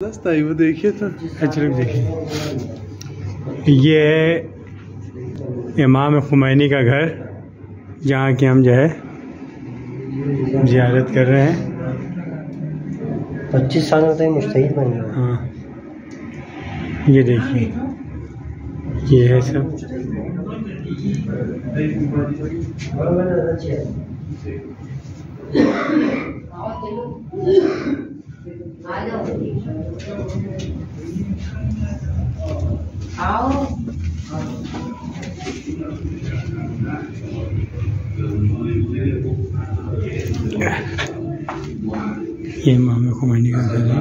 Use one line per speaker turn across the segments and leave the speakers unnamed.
रास्ता है वो देखिए तो
अच्छा देखिए, ये है इमाम खुमैनी का घर जहाँ की हम जो है ज़ियारत कर रहे हैं।
25 साल होते हैं मुस्तहिद बन गए।
हाँ, ये देखिए, ये है सब। ये इमाम खुमैनी का घर है।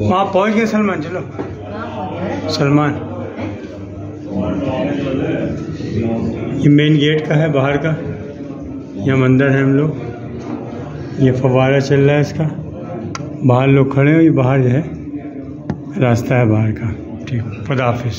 वहाँ पहुँच गए सलमान। चलो सलमान, ये मेन गेट का है, बाहर का। यहाँ अंदर है हम लोग। ये फव्वारा चल रहा है इसका, बाहर लोग खड़े हैं। ये बाहर जो है रास्ता है बाहर का। ठीक, खुदा हाफिज़।